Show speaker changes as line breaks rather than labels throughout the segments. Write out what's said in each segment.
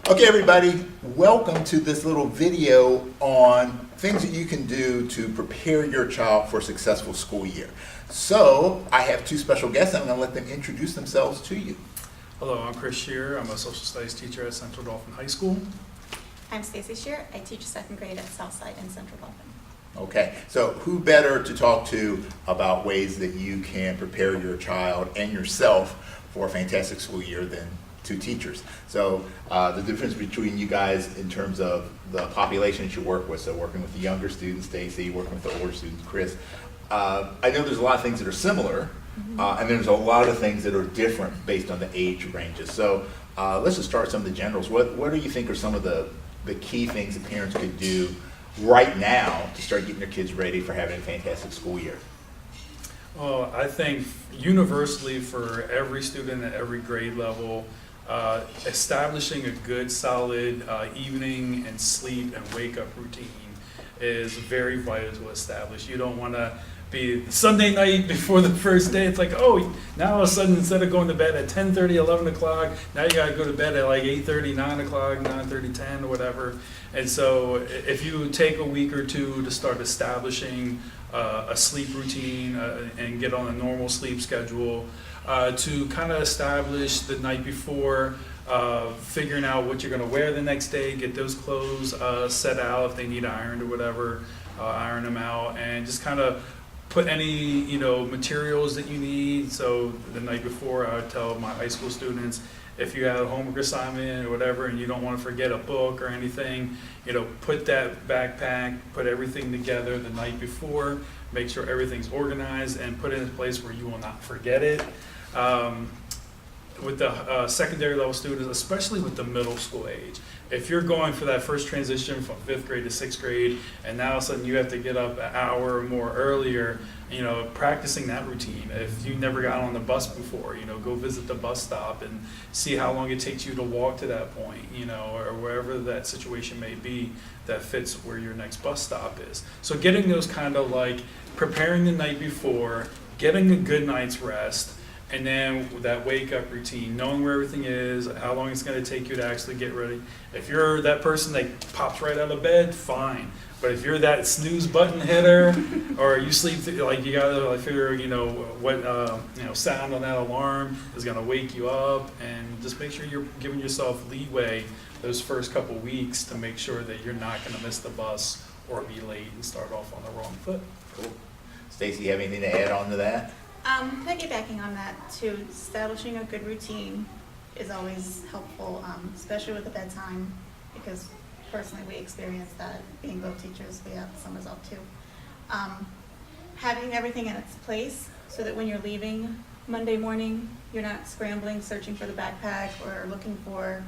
Okay, everybody, welcome to this little video on things that you can do to prepare your child for a successful school year. So, I have two special guests, and I'm going to let them introduce themselves to you.
Hello, I'm Chris Chyr. I'm a social studies teacher at Central Dauphin High School.
I'm Stacy Chyr. I teach second grade at Southside and Central Dauphin.
Okay, so who better to talk to about ways that you can prepare your child and yourself for a fantastic school year than two teachers. So the difference between you guys in terms of the population that you work with, so working with the younger students, Stacy, working with the older students, Chris, I know there's a lot of things that are similar, and there's a lot of things that are different based on the age ranges. So let's just start with some of the generals. What do you think are some of the key things that parents could do right now to start getting their kids ready for having a fantastic school year?
Well, I think universally for every student at every grade level, establishing a good, solid evening and sleep and wake up routine is very vital to establish. You don't want to be Sunday night before the first day. It's like, oh, now all of a sudden instead of going to bed at 10:30, 11 o'clock, now you got to go to bed at like 8:30, 9 o'clock, 9:30, 10 or whatever. And so if you take a week or two to start establishing a sleep routine and get on a normal sleep schedule, to kind of establish the night before, figuring out what you're going to wear the next day, get those clothes set out if they need ironed or whatever, iron them out, and just kind of put any materials that you need. So the night before, I would tell my high school students, if you have a homework assignment or whatever and you don't want to forget a book or anything, put that backpack, put everything together the night before, make sure everything's organized and put it in a place where you will not forget it. With the secondary level students, especially with the middle school age, if you're going for that first transition from 5th grade to 6th grade, and now all of a sudden you have to get up an hour or more earlier, practicing that routine. If you never got on the bus before, go visit the bus stop and see how long it takes you to walk to that point, or wherever that situation may be that fits where your next bus stop is. So getting those kind of like preparing the night before, getting a good night's rest, and then that wake up routine, knowing where everything is, how long it's going to take you to actually get ready. If you're that person that pops right out of bed, fine. But if you're that snooze button hitter, or you sleep like you got to figure, what sound on that alarm is going to wake you up, and just make sure you're giving yourself leeway those first couple weeks to make sure that you're not going to miss the bus or be late and start off on the wrong foot.
Cool. Stacy, you have anything to add on to that?
Piggybacking on that too, establishing a good routine is always helpful, especially with the bedtime, because personally we experience that being both teachers. We have summers off too. Having everything in its place so that when you're leaving Monday morning, you're not scrambling, searching for the backpack or looking for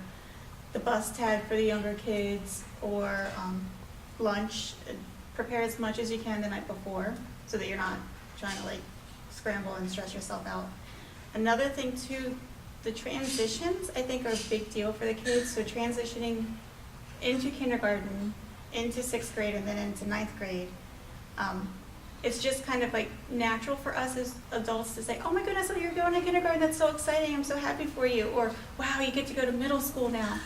the bus tag for the younger kids or lunch. Prepare as much as you can the night before so that you're not trying to scramble and stress yourself out. Another thing too, the transitions I think are a big deal for the kids. So transitioning into kindergarten, into 6th grade, and then into 9th grade, it's just kind of natural for us as adults to say, oh my goodness, you're going to kindergarten, that's so exciting, I'm so happy for you. Or wow, you get to go to middle school now.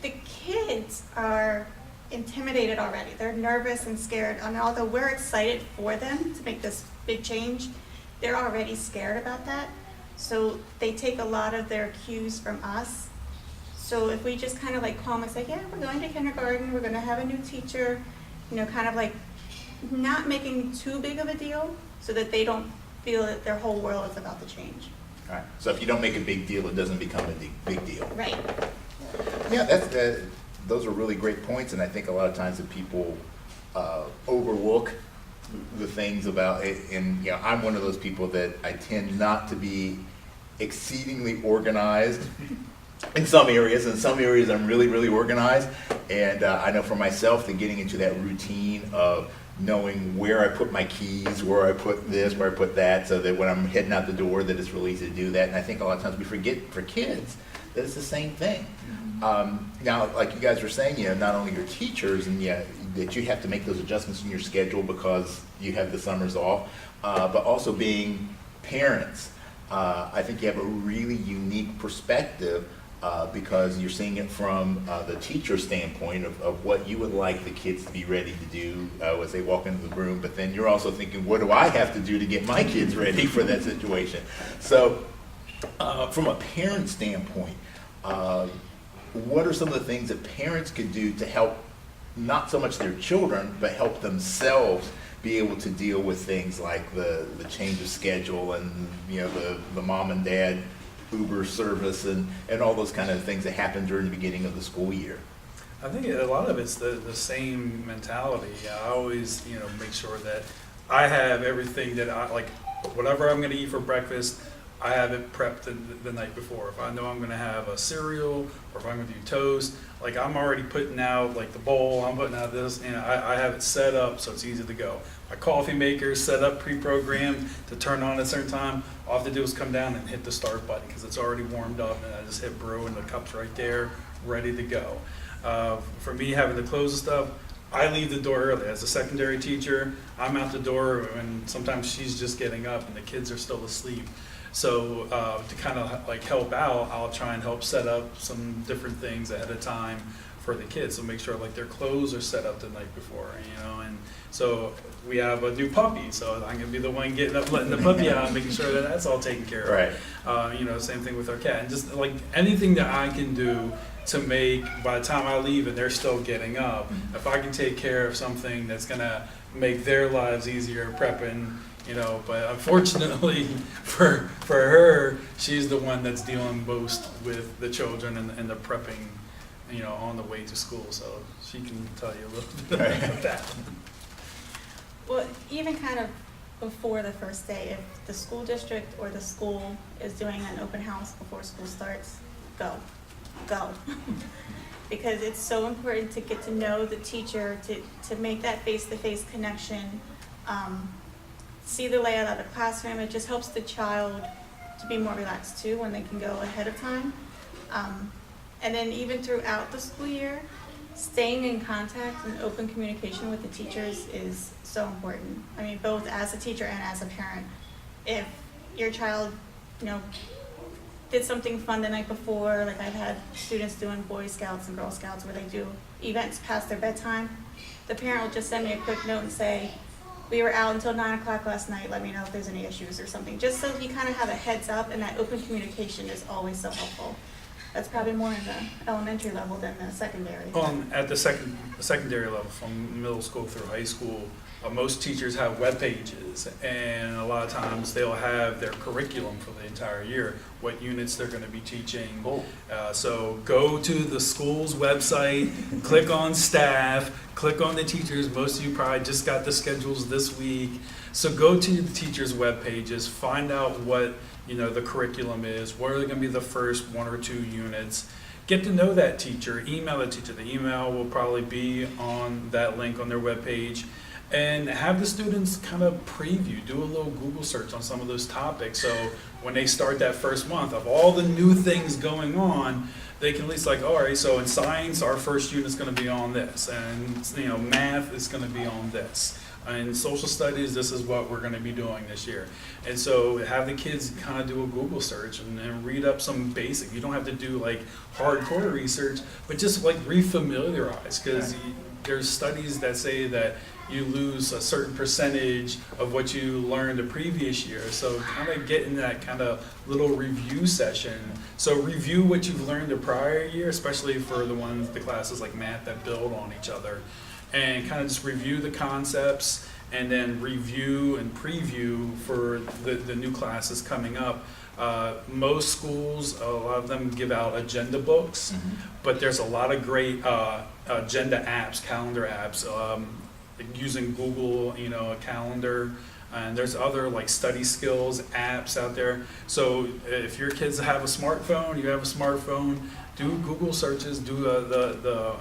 The kids are intimidated already. They're nervous and scared, and although we're excited for them to make this big change, they're already scared about that. So they take a lot of their cues from us. So if we just kind of calm and say, yeah, we're going to kindergarten, we're going to have a new teacher, kind of not making too big of a deal so that they don't feel that their whole world is about to change.
All right. So if you don't make a big deal, it doesn't become a big deal.
Right.
Yeah, those are really great points, and I think a lot of times that people overlook the things about it. And I'm one of those people that I tend not to be exceedingly organized in some areas. In some areas, I'm really, really organized, and I know for myself that getting into that routine of knowing where I put my keys, where I put this, where I put that, so that when I'm heading out the door that it's really easy to do that. And I think a lot of times we forget for kids that it's the same thing. Now, like you guys were saying, not only your teachers and that you have to make those adjustments in your schedule because you have the summers off, but also being parents. I think you have a really unique perspective because you're seeing it from the teacher standpoint of what you would like the kids to be ready to do as they walk into the room, but then you're also thinking, what do I have to do to get my kids ready for that situation? So from a parent standpoint, what are some of the things that parents could do to help not so much their children, but help themselves be able to deal with things like the change of schedule and, you know, the mom and dad Uber service and all those kind of things that happen during the beginning of the school year?
I think a lot of it's the same mentality. I always, you know, make sure that I have everything that I like, whatever I'm gonna eat for breakfast, I have it prepped the night before. If I know I'm gonna have a cereal or if I'm gonna do toast, like I'm already putting out like the bowl, I'm putting out this, and I have it set up so it's easy to go. My coffee maker is set up pre-programmed to turn on at a certain time. All I have to do is come down and hit the start button because it's already warmed up, and I just hit brew and the cup's right there, ready to go. For me, having to close the stuff, I leave the door early. As a secondary teacher, I'm out the door, and sometimes she's just getting up and the kids are still asleep. So to kind of like help out, I'll try and help set up some different things ahead of time for the kids. So make sure like their clothes are set up the night before, you know. And so we have a new puppy, so I'm gonna be the one getting up, letting the puppy out, and making sure that that's all taken care of. Right. You know, same thing with our cat. And just like anything that I can do to make, by the time I leave and they're still getting up, if I can take care of something that's gonna make their lives easier prepping, you know. But unfortunately for her, she's the one that's dealing most with the children and the prepping, you know, on the way to school. So she can tell you a little bit about that.
Well, even kind of before the first day, if the school district or the school is doing an open house before school starts, go. Because it's so important to get to know the teacher, to make that face-to-face connection, see the layout of the classroom. It just helps the child to be more relaxed too when they can go ahead of time. And then even throughout the school year, staying in contact and open communication with the teachers is so important. I mean, both as a teacher and as a parent. If your child, you know, did something fun the night before, like I've had students doing Boy Scouts and Girl Scouts where they do events past their bedtime, the parent will just send me a quick note and say, we were out until 9 o'clock last night, let me know if there's any issues or something. Just so you kind of have a heads up, and that open communication is always so helpful. That's probably more in the elementary level than the secondary.
At the secondary level, from middle school through high school, most teachers have web pages, and a lot of times they'll have their curriculum for the entire year, what units they're going to be teaching.
Cool.
So go to the school's website, click on staff, click on the teachers. Most of you probably just got the schedules this week. So go to the teachers' web pages, find out what, you know, the curriculum is, what are going to be the first 1 or 2 units. Get to know that teacher, email the teacher. The email will probably be on that link on their web page. And have the students kind of preview, do a little Google search on some of those topics. So when they start that first month of all the new things going on, they can at least like, all right, so in science, our first unit is going to be on this. And, you know, math is going to be on this. In social studies, this is what we're going to be doing this year. And so have the kids kind of do a Google search and read up some basic. You don't have to do like hardcore research, but just like refamiliarize, because there's studies that say that you lose a certain percentage of what you learned the previous year. So kind of get in that kind of little review session. So review what you've learned the prior year, especially for the classes like math that build on each other. And kind of just review the concepts, and then review and preview for the new classes coming up. Most schools, a lot of them give out agenda books, but there's a lot of great agenda apps, calendar apps, using Google, you know, a calendar. And there's other like study skills apps out there. So if your kids have a smartphone, you have a smartphone, do Google searches, do the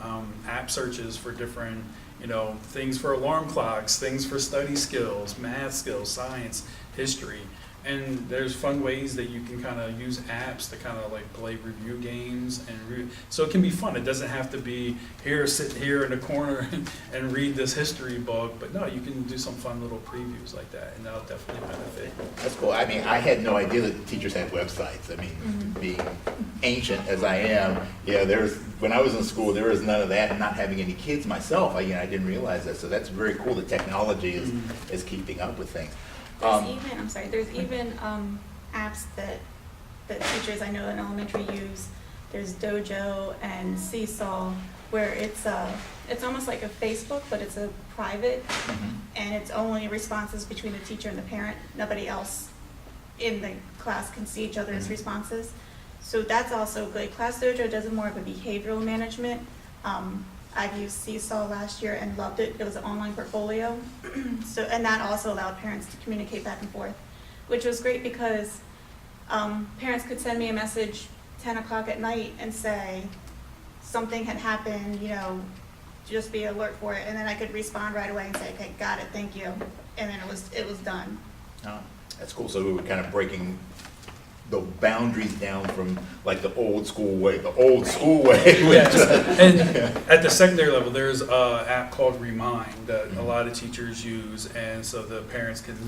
app searches for different, you know, things for alarm clocks, things for study skills, math skills, science, history, And there's fun ways that you can kind of use apps to kind of like play review games so it can be fun. It doesn't have to be here, sit here in the corner and read this history book, but no, you can do some fun little previews like that, and that'll definitely benefit.
That's cool. I mean, I had no idea that teachers had websites. I mean, being ancient as I am, when I was in school, there was none of that, and not having any kids myself, I didn't realize that. So that's very cool that technology is keeping up with things.
There's even apps that teachers I know in elementary use. There's Dojo and Seesaw, where it's almost like a Facebook, but it's a private, and it's only responses between the teacher and the parent. Nobody else in the class can see each other's responses. So that's also good. Class Dojo does more of a behavioral management. I've used Seesaw last year and loved it. It was an online portfolio. And that also allowed parents to communicate back and forth, which was great because parents could send me a message 10 o'clock at night and say something had happened, just be alert for it. And then I could respond right away and say, okay, got it, thank you. And then it was done.
Oh, that's cool. So we were kind of breaking the boundaries down from like the old school way.
Yes. And at the secondary level, there's an app called Remind that a lot of teachers use, and so the parents can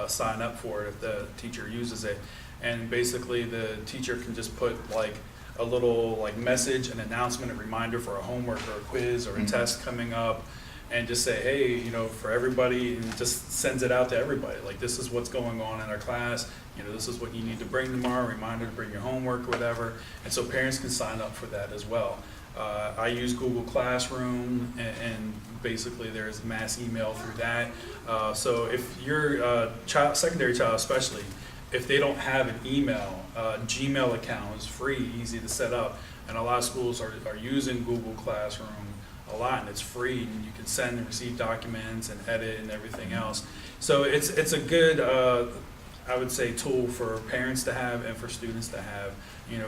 sign up for it if the teacher uses it. And basically, the teacher can just put like a little like message, an announcement, a reminder for a homework or a quiz or a test coming up, and just say, hey, for everybody, and just sends it out to everybody. Like, this is what's going on in our class. This is what you need to bring tomorrow, reminder to bring your homework or whatever. And so parents can sign up for that as well. I use Google Classroom, and basically there's mass email through that. So if your secondary child especially, if they don't have an email, Gmail account is free, easy to set up. And a lot of schools are using Google Classroom a lot, and it's free, and you can send and receive documents and edit and everything else. So it's a good, I would say, tool for parents to have and for students to have.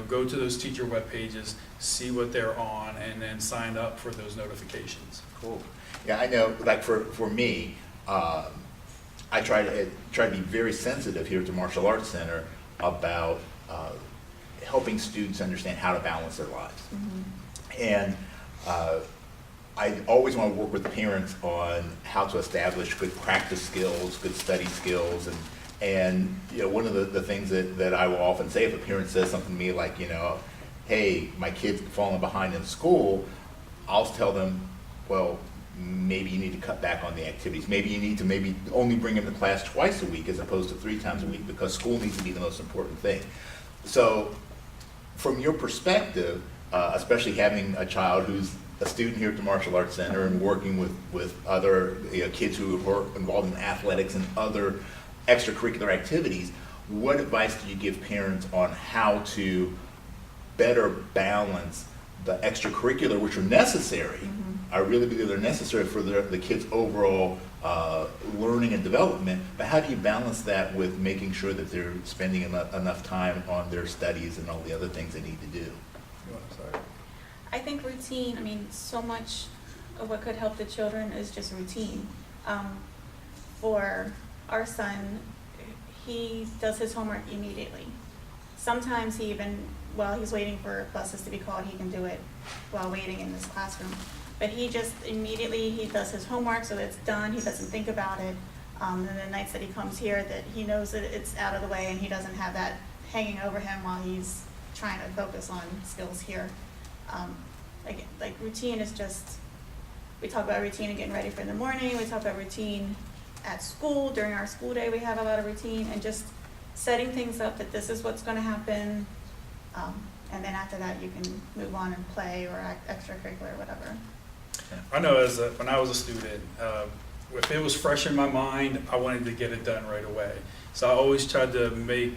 Go to those teacher web pages, see what they're on, and then sign up for those notifications.
Cool. Yeah, I know. Like for me, I try to be very sensitive here at the Martial Arts Center about helping students understand how to balance their lives, and I always want to work with parents on how to establish good practice skills, good study skills, and one of the things that I will often say if a parent says something to me like, hey, my kid's falling behind in school, I'll tell them, well, maybe you need to cut back on the activities. Maybe you need to only bring him to class twice a week as opposed to 3 times a week, because school needs to be the most important thing. So from your perspective, especially having a child who's a student here at the Martial Arts Center and working with other kids who are involved in athletics and other extracurricular activities, what advice do you give parents on how to better balance the extracurricular, which are necessary? I really believe they're necessary for the kids' overall learning and development, but how do you balance that with making sure that they're spending enough time on their studies and all the other things they need to do?
I think routine, so much of what could help the children is just routine. For our son, he does his homework immediately. Sometimes while he's waiting for buses to be called, he can do it while waiting in this classroom. But he just immediately, he does his homework, so it's done, he doesn't think about it. And the nights that he comes here, that he knows that it's out of the way and he doesn't have that hanging over him while he's trying to focus on skills here. Like routine is just, we talk about routine and getting ready for in the morning, we talk about routine at school, during our school day we have a lot of routine, and just setting things up that this is what's going to happen, and then after that you can move on and play or extracurricular or whatever.
I know when I was a student, if it was fresh in my mind, I wanted to get it done right away. So I always tried to make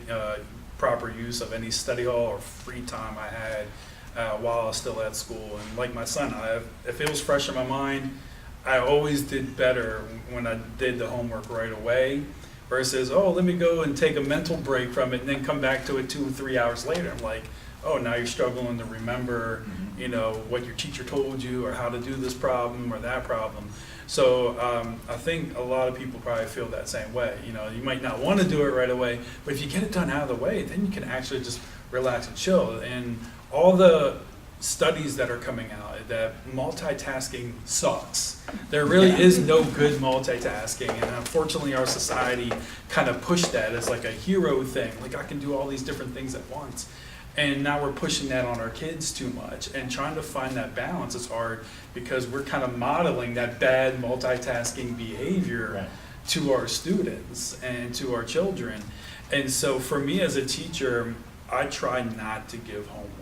proper use of any study hall or free time I had while I was still at school. And like my son, if it was fresh in my mind, I always did better when I did the homework right away versus, let me go and take a mental break from it and then come back to it 2 or 3 hours later. I'm like, now you're struggling to remember you know, what your teacher told you or how to do this problem or that problem. So I think a lot of people probably feel that same way. You know, you might not want to do it right away, but if you get it done out of the way, then you can actually just relax and chill. And all the studies that are coming out that multitasking sucks. There really is no good multitasking, and unfortunately our society kind of pushed that as like a hero thing, like I can do all these different things at once. And now we're pushing that on our kids too much, and trying to find that balance is hard because we're kind of modeling that bad multitasking behavior
Right.
to our students and to our children. And so for me as a teacher, I try not to give homework.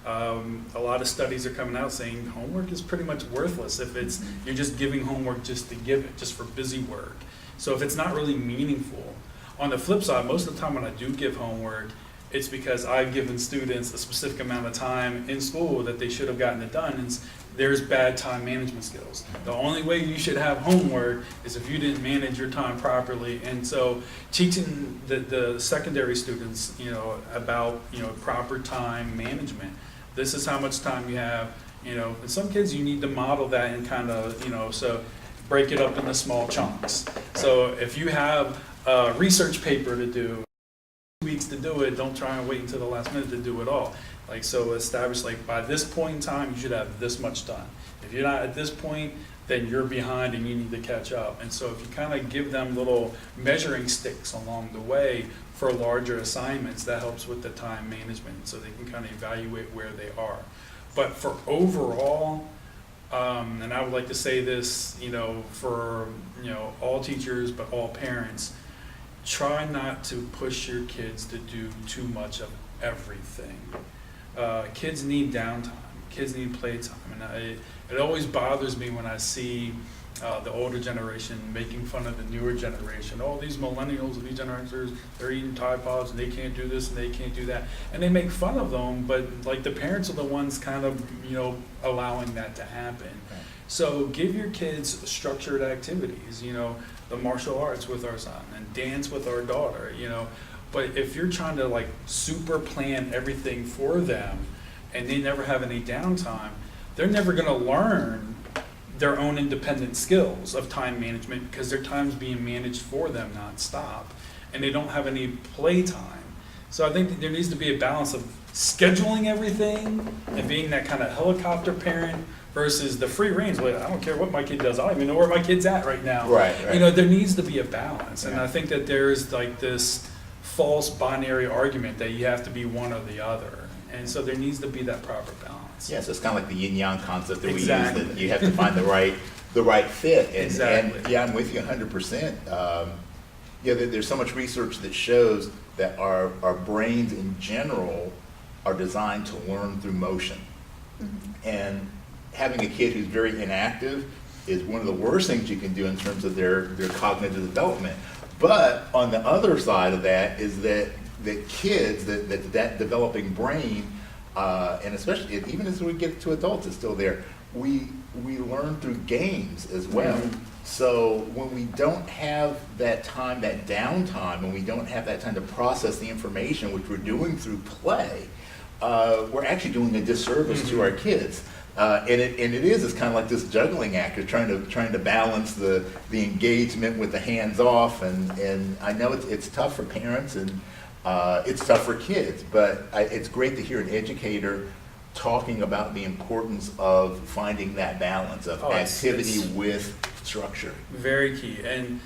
A lot of studies are coming out saying homework is pretty much worthless if it's you're just giving homework just to give it, just for busy work. So if it's not really meaningful. On the flip side, most of the time when I do give homework, it's because I've given students a specific amount of time in school that they should have gotten it done, and there's bad time management skills. The only way you should have homework is if you didn't manage your time properly. And so teaching the secondary students, you know, about, you know, proper time management. This is how much time you have, you know, and some kids you need to model that and kind of, you know, so break it up into small chunks. So if you have a research paper to do, weeks to do it, don't try and wait until the last minute to do it all. Like, so establish, like, by this point in time, you should have this much done. If you're not at this point, then you're behind and you need to catch up. And so if you kind of give them little measuring sticks along the way for larger assignments, that helps with the time management, so they can kind of evaluate where they are. But for overall, and I would like to say this, you know, for, you know, all teachers, but all parents, try not to push your kids to do too much of everything. Kids need downtime. Kids need playtime. And it always bothers me when I see the older generation making fun of the newer generation. Oh, these millennials and these generators, they're eating Tide Pods and they can't do this and they can't do that. And they make fun of them, but like the parents are the ones kind of, you know, allowing that to happen.
Right.
So give your kids structured activities, you know, the martial arts with our son and dance with our daughter, you know. But if you're trying to like super plan everything for them and they never have any downtime, they're never going to learn their own independent skills of time management because their time's being managed for them nonstop and they don't have any play time. So I think that there needs to be a balance of scheduling everything and being that kind of helicopter parent versus the free reins. Like, I don't care what my kid does. I don't even know where my kid's at right now.
Right.
You know, there needs to be a balance. And
Yeah.
I think that there's like this false binary argument that you have to be one or the other. And so there needs to be that proper balance.
Yes, it's kind of like the yin-yang concept that
Exactly.
we use, that you have to find the right fit. And,
Exactly.
And yeah, I'm with you 100%. Yeah, there's so much research that shows that our brains in general are designed to learn through motion. And having a kid who's very inactive is one of the worst things you can do in terms of their cognitive development. But on the other side of that is that kids, that developing brain, and especially even as we get to adults, it's still there. We learn through games as well. So when we don't have that time, that downtime, and we don't have that time to process the information, which we're doing through play, we're actually doing a disservice to our kids. And it is, it's kind of like this juggling act of trying to balance the engagement with the hands off, and I know it's tough for parents and it's tough for kids, but it's great to hear an educator talking about the importance of finding that balance of activity with structure.
Very key. And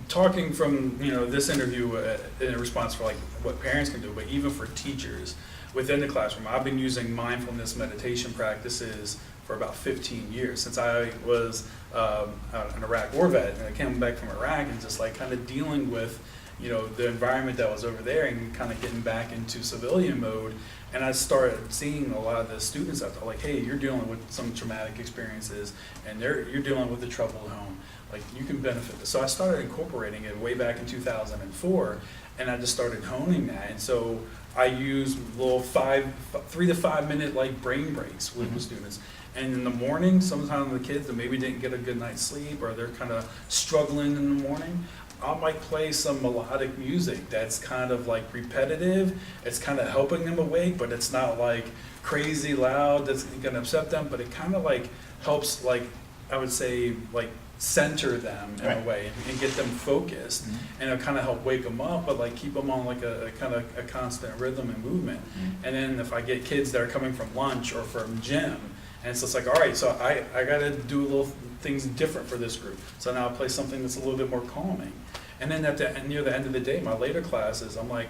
talking from, you know, this interview in a response for like what parents can do, but even for teachers within the classroom, I've been using mindfulness meditation practices for about 15 years, since I was an Iraq war vet, and I came back from Iraq and just like kind of dealing with, you know, the environment that was over there and kind of getting back into civilian mode. And I started seeing a lot of the students out there like, hey, you're dealing with some traumatic experiences and you're dealing with the trouble at home. Like, you can benefit. So I started incorporating it way back in 2004, and I just started honing that. And so I use little 3 to 5 minute like brain breaks with the students. And in the morning, sometimes the kids that maybe didn't get a good night's sleep or they're kind of struggling in the morning, I might play some melodic music that's kind of like repetitive. It's kind of helping them awake, but it's not like crazy loud that's gonna upset them, but it kind of like helps, like, I would say, like, center them in
Right.
a way and get them focused, and it'll kind of help wake them up, but like keep them on like a kind of a constant rhythm and movement. And then if I get kids that are coming from lunch or from gym, and it's just like, all right, so I got to do little things different for this group. So now I'll play something that's a little bit more calming. And then near the end of the day, my later classes, I'm like,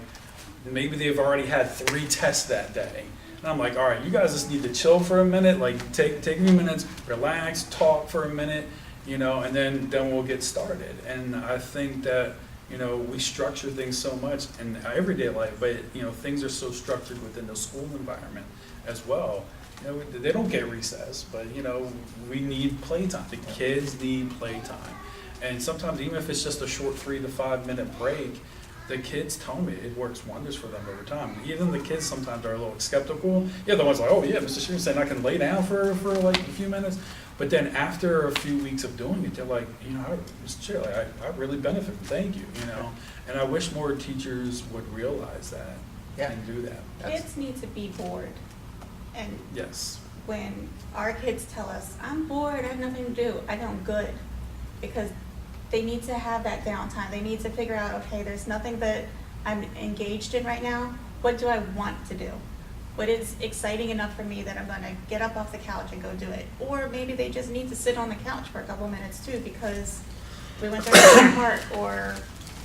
maybe they've already had 3 tests that day. And I'm like, all right, you guys just need to chill for a minute, like take a few minutes, relax, talk for a minute, and then we'll get started. And I think that, we structure things so much in everyday life, but, things are so structured within the school environment as well. They don't get recess, but, we need playtime. The kids need playtime. And sometimes, even if it's just a short 3 to 5 minute break, the kids tell me it works wonders for them over time. Even the kids sometimes are a little skeptical. Yeah, the ones like, oh yeah, Mr. Sheeran saying I can lay down for like a few minutes. But then after a few weeks of doing it, they're like, Mr. Sheeran, I really benefit, thank you, And I wish more teachers would realize that and do that.
Kids need to be bored. And
Yes.
when our kids tell us, I'm bored, I have nothing to do, I know good. Because they need to have that downtime. They need to figure out, okay, there's nothing that I'm engaged in right now. What do I want to do? What is exciting enough for me that I'm going to get up off the couch and go do it? Or maybe they just need to sit on the couch for a couple minutes too, because we went to a park, or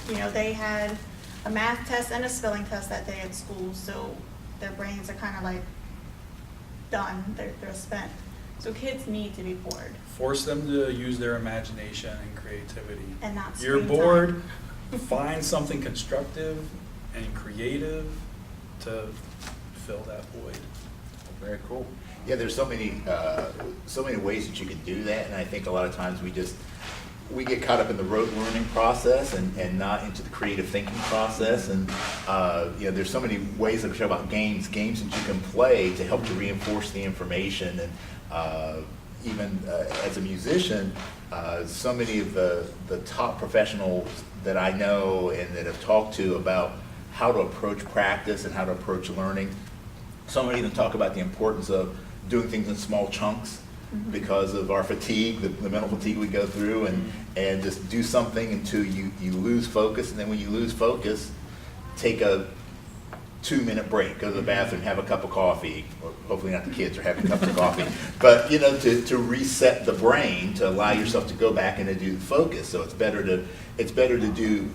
they had a math test and a spelling test that day at school, so their brains are kind of like done. They're spent. So kids need to be bored.
Force them to use their imagination and creativity.
And not
You're
screen
bored,
time.
find something constructive and creative to fill that void.
Very cool. Yeah, there's so many ways that you can do that, and I think a lot of times we get caught up in the rote learning process and not into the creative thinking process. And there's so many ways that we talk about games that you can play to help to reinforce the information. And even as a musician, so many of the top professionals that I know and that have talked to about how to approach practice and how to approach learning, so many of them talk about the importance of doing things in small chunks because of our fatigue, the mental fatigue we go through, and just do something until you lose focus. And then when you lose focus, take a 2-minute break, go to the bathroom, have a cup of coffee, or hopefully not the kids are having cups of coffee, but to reset the brain, to allow yourself to go back and to do focus. So it's better to do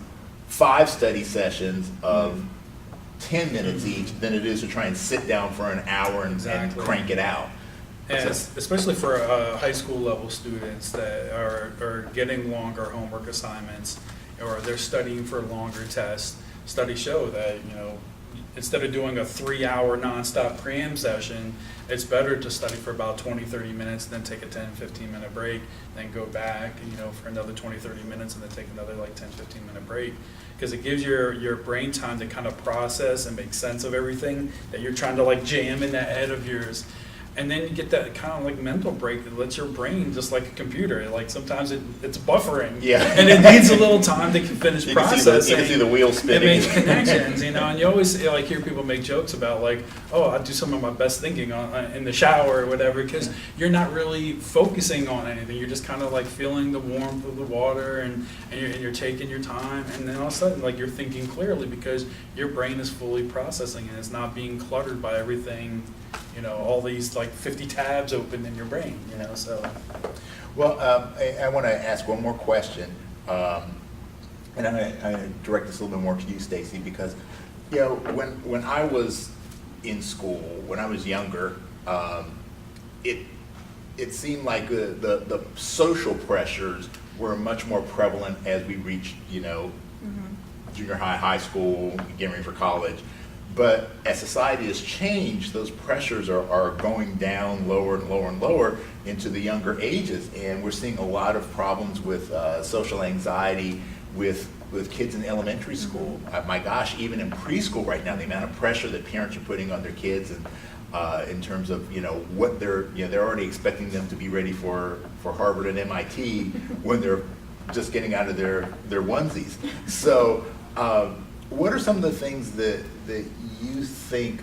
5 study sessions of 10 minutes each than it is to try and sit down for an hour and crank it out.
And especially for high school level students that are getting longer homework assignments, or they're studying for longer tests, studies show that, instead of doing a 3-hour nonstop cram session, it's better to study for about 20-30 minutes, then take a 10-15 minute break, then go back, for another 20-30 minutes, and then take another 10-15 minute break. Because it gives your brain time to kind of process and make sense of everything that you're trying to jam in that head of yours. And then you get that kind of mental break that lets your brain, just like a computer, sometimes it's buffering.
Yeah.
And it needs a little time to finish processing.
You can see the wheels spinning.
It makes connections, and you always hear people make jokes about I do some of my best thinking in the shower or whatever, because you're not really focusing on anything. You're just kind of feeling the warmth of the water, and you're taking your time, and then all of a sudden you're thinking clearly because your brain is fully processing and it's not being cluttered by everything. All these 50 tabs open in your brain, so.
Well, I want to ask one more question, and I direct this a little bit more to you, Stacy, because, when I was in school, when I was younger, it seemed like the social pressures were much more prevalent as we reached, junior high school, getting ready for college. But as society has changed, those pressures are going down lower and lower and lower into the younger ages. And we're seeing a lot of problems with social anxiety with kids in elementary school. My gosh, even in preschool right now, the amount of pressure that parents are putting on their kids, and in terms of what they're already expecting them to be ready for Harvard and MIT when they're just getting out of their onesies. So what are some of the things that you think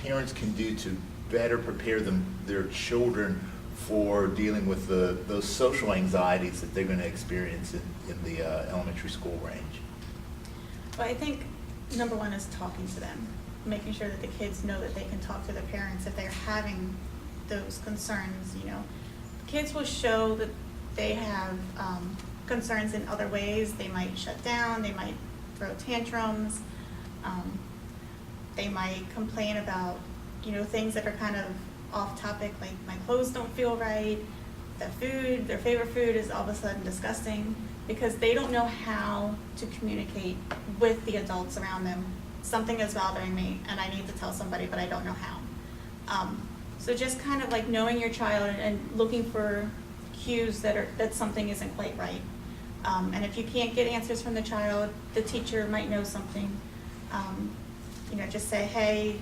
parents can do to better prepare their children for dealing with those social anxieties that they're going to experience in the elementary school range?
Well, I think number one is talking to them, making sure that the kids know that they can talk to their parents if they're having those concerns. You know, kids will show that they have concerns in other ways. They might shut down, they might throw tantrums, they might complain about, you know, things that are kind of off topic, like my clothes don't feel right, the food, their favorite food is all of a sudden disgusting, because they don't know how to communicate with the adults around them. Something is bothering me and I need to tell somebody, but I don't know how. So just kind of like knowing your child and looking for cues that something isn't quite right. And if you can't get answers from the child, the teacher might know something. You know, just say, hey,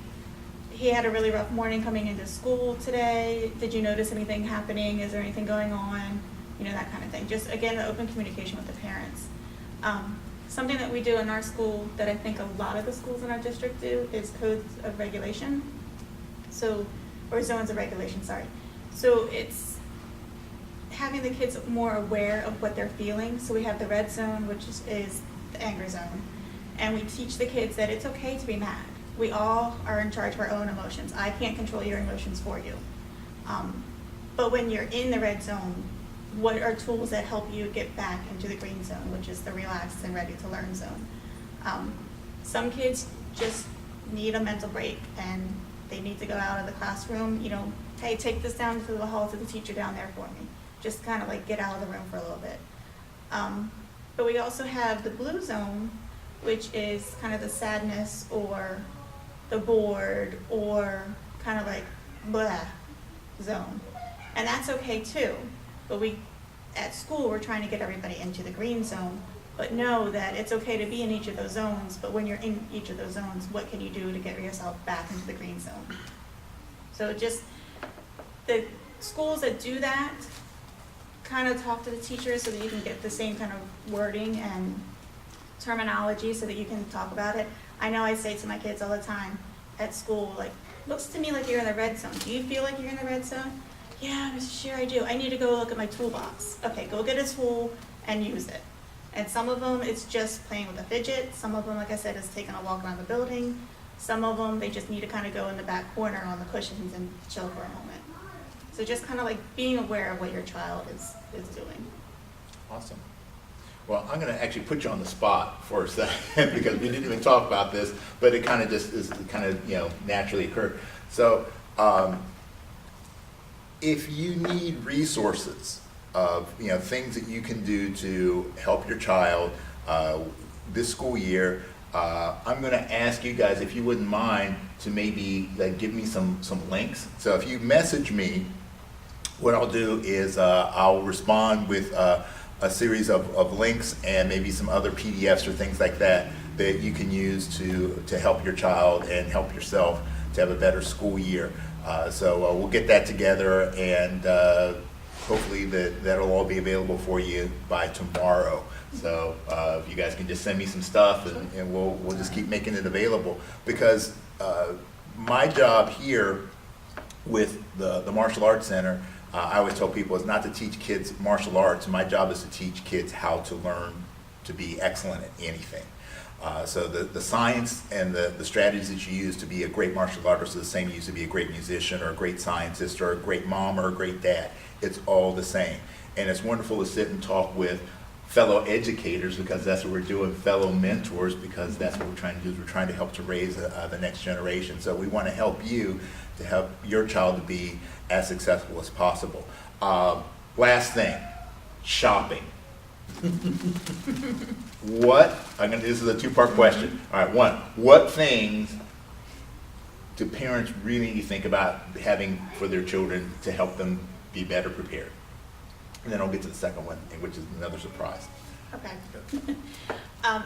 he had a really rough morning coming into school today. Did you notice anything happening? Is there anything going on? You know, that kind of thing. Just, again, the open communication with the parents. Something that we do in our school that I think a lot of the schools in our district do is codes of regulation. So, or zones of regulation, sorry. So it's having the kids more aware of what they're feeling. So we have the red zone, which is the anger zone. And we teach the kids that it's okay to be mad. We all are in charge of our own emotions. I can't control your emotions for you. But when you're in the red zone, what are tools that help you get back into the green zone, which is the relaxed and ready to learn zone? Some kids just need a mental break and they need to go out of the classroom, you know, hey, take this down to the hall to the teacher down there for me. Just kind of like get out of the room for a little bit. But we also have the blue zone, which is kind of the sadness or the bored or kind of like blah zone. And that's okay too. But at school, we're trying to get everybody into the green zone, but know that it's okay to be in each of those zones, but when you're in each of those zones, what can you do to get yourself back into the green zone? So just the schools that do that, kind of talk to the teachers so that you can get the same kind of wording and terminology so that you can talk about it. I know I say to my kids all the time at school, like, looks to me like you're in the red zone. Do you feel like you're in the red zone? Yeah, Mrs. Chyr, I do. I need to go look at my toolbox. Okay, go get a tool and use it. And some of them, it's just playing with a fidget. Some of them, like I said, is taking a walk around the building. Some of them, they just need to kind of go in the back corner on the cushions and chill for a moment. So just kind of like being aware of what your child is doing.
Awesome. Well, I'm going to actually put you on the spot for a second because we didn't even talk about this, but it kind of just is kind of, you know, naturally occurred. So if you need resources of, you know, things that you can do to help your child this school year, I'm going to ask you guys, if you wouldn't mind, to maybe give me some links. So if you message me, what I'll do is I'll respond with a series of links and maybe some other PDFs or things like that that you can use to help your child and help yourself to have a better school year. So we'll get that together, and hopefully that'll all be available for you by tomorrow. So if you guys can just send me some stuff, and we'll just keep making it available, because my job here with the Martial Arts Center, I always tell people, is not to teach kids martial arts. My job is to teach kids how to learn to be excellent at anything. So the science and the strategies that you use to be a great martial artist are the same you use to be a great musician or a great scientist or a great mom or a great dad. It's all the same. And it's wonderful to sit and talk with fellow educators, because that's what we're doing, fellow mentors, because that's what we're trying to do, is we're trying to help to raise the next generation. So we want to help you to help your child to be as successful as possible. Last thing, shopping. This is a two-part question. All right, one, what things do parents really need to think about having for their children to help them be better prepared? And then I'll get to the second one, which is another surprise.
Okay.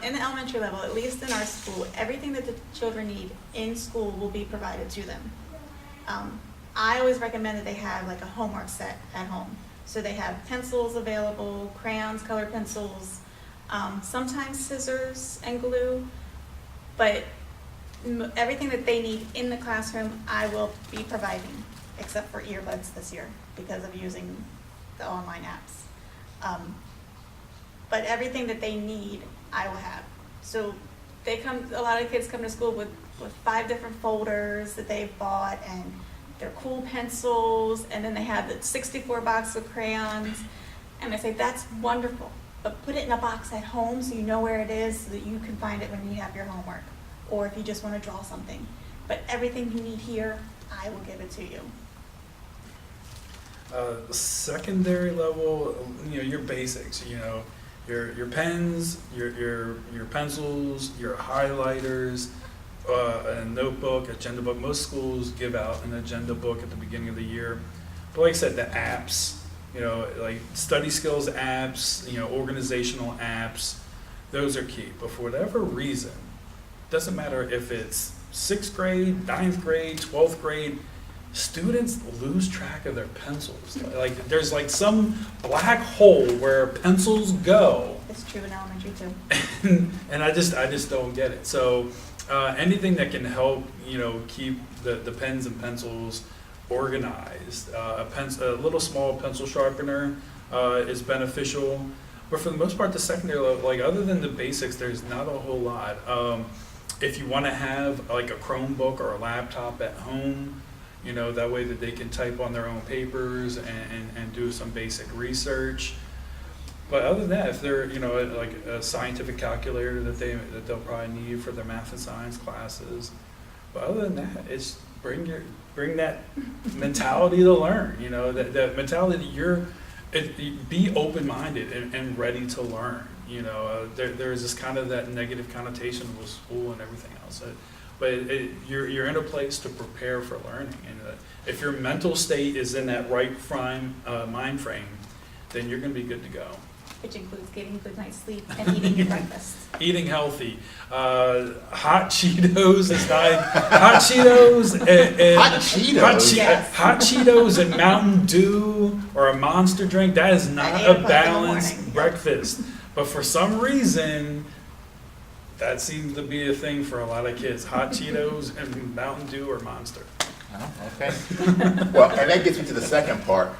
In the elementary level, at least in our school, everything that the children need in school will be provided to them. I always recommend that they have like a homework set at home. So they have pencils available, crayons, colored pencils, sometimes scissors and glue, but everything that they need in the classroom, I will be providing, except for earbuds this year because of using the online apps. But everything that they need, I will have. So a lot of kids come to school with 5 different folders that they've bought, and they're cool pencils, and then they have the 64 box of crayons. And I say, that's wonderful, but put it in a box at home so you know where it is so that you can find it when you have your homework, or if you just want to draw something. But everything you need here, I will give it to you.
Secondary level, your basics, your pens, your pencils, your highlighters, a notebook, agenda book. Most schools give out an agenda book at the beginning of the year. But like I said, the apps, like study skills apps, organizational apps, those are key. But for whatever reason, doesn't matter if it's 6th grade, 9th grade, 12th grade, students lose track of their pencils. Like there's like some black hole where pencils go.
It's true in elementary too.
And I just don't get it. So anything that can help, keep the pens and pencils organized. A little small pencil sharpener is beneficial. But for the most part, the secondary level, like other than the basics, there's not a whole lot. If you want to have like a Chromebook or a laptop at home, that way that they can type on their own papers and do some basic research. But other than that, if they're, like a scientific calculator that they'll probably need for their math and science classes. But other than that, it's bring that mentality to learn, that mentality be open-minded and ready to learn. There's this kind of that negative connotation with school and everything else. But you're in a place to prepare for learning. And if your mental state is in that right mind frame, then you're going to be good to go.
Which includes getting good night's sleep and eating your breakfast.
Eating healthy. Hot Cheetos is not hot Cheetos and
Hot Cheetos?
Yes.
Hot Cheetos and Mountain Dew or a Monster drink. That is not
At 8
a
o'clock in the
balanced
morning.
breakfast. But for some reason, that seems to be a thing for a lot of kids. Hot Cheetos and Mountain Dew or Monster.
Oh, okay. Well, and that gets me to the second part,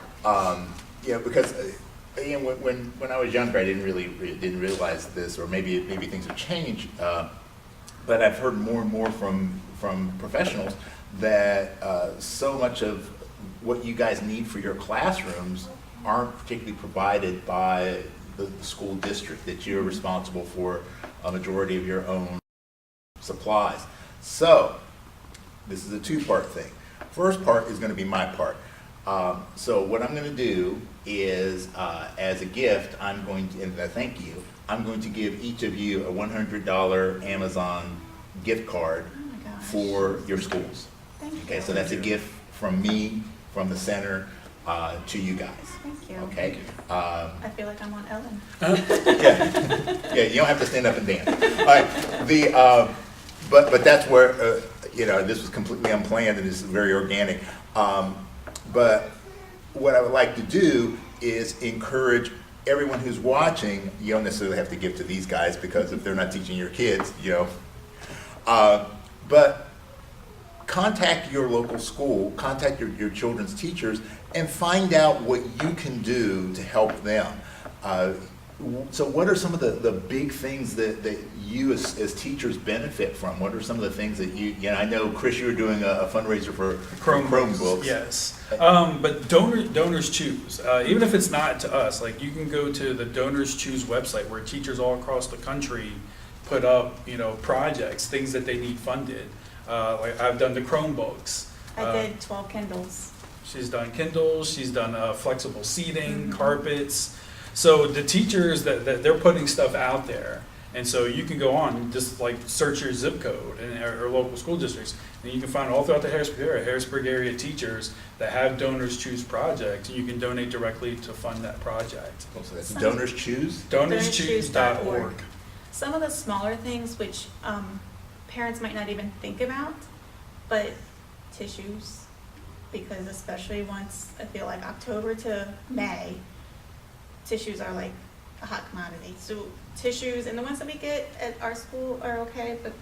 because again, when I was younger, I didn't realize this, or maybe things have changed. But I've heard more and more from professionals that so much of what you guys need for your classrooms aren't particularly provided by the school district, that you're responsible for a majority of your own supplies. So this is a 2-part thing. First part is going to be my part. So what I'm going to do is, as a gift, and a thank you, I'm going to give each of you a $100 Amazon gift card
Oh my gosh.
for your schools.
Thank you.
Okay, so that's a gift from me, from the center, to you guys.
Thank you.
Okay.
I feel like I'm on Ellen.
Yeah, you don't have to stand up and dance. All right, but that's where this was completely unplanned and it's very organic. But what I would like to do is encourage everyone who's watching. You don't necessarily have to give to these guys because if they're not teaching your kids, but contact your local school, contact your children's teachers, and find out what you can do to help them. So what are some of the big things that you as teachers benefit from? What are some of the things that I know, Chris, you were doing a fundraiser for Chromebooks.
Yes, but donors choose. Even if it's not to us, like you can go to the Donors Choose website where teachers all across the country put up, projects, things that they need funded. Like I've done the Chromebooks.
I did 12 Kindles.
She's done Kindles. She's done flexible seating, carpets. So the teachers that they're putting stuff out there, and so you can go on and just like search your zip code or local school districts, and you can find all throughout the Harrisburg area teachers that have Donors Choose projects, and you can donate directly to fund that project.
So that's Donors Choose?
DonorsChoose.org.
Some of the smaller things which parents might not even think about, but tissues, because especially once, I feel like October to May, tissues are like a hot commodity. So tissues, and the ones that we get at our school are okay, but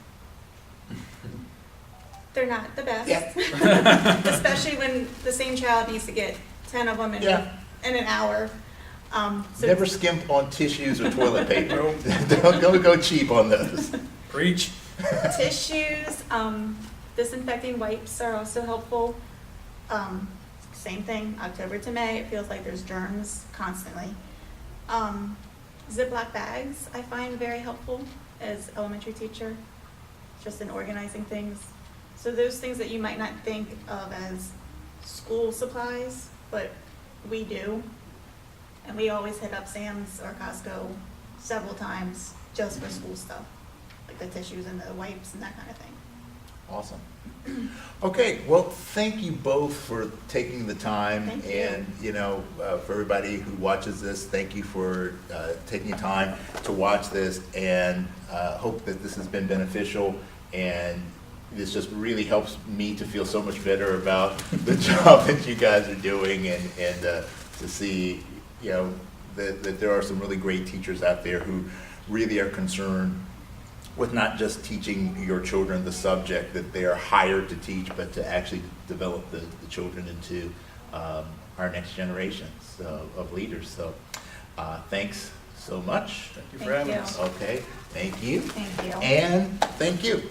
they're not the best.
Yeah.
Especially when the same child needs to get 10 of them in,
Yeah.
in an hour. So
Never skimp on tissues or toilet paper.
Nope.
Don't go cheap on those.
Preach.
tissues, disinfecting wipes are also helpful. Same thing, October to May, it feels like there's germs constantly. Ziploc bags I find very helpful as elementary teacher, just in organizing things. So those things that you might not think of as school supplies, but we do. And we always hit up Sam's or Costco several times just for school stuff, like the tissues and the wipes and that kind of thing.
Awesome. Okay, well, thank you both for taking the time.
Thank you.
And, for everybody who watches this, thank you for taking the time to watch this, and hope that this has been beneficial. And this just really helps me to feel so much better about the job that you guys are doing, and to see, that there are some really great teachers out there who really are concerned with not just teaching your children the subject that they are hired to teach, but to actually develop the children into our next generations of leaders. So thanks so much.
Thank you
Thank
for having
you.
us.
Okay, thank you.
Thank you.
And thank you.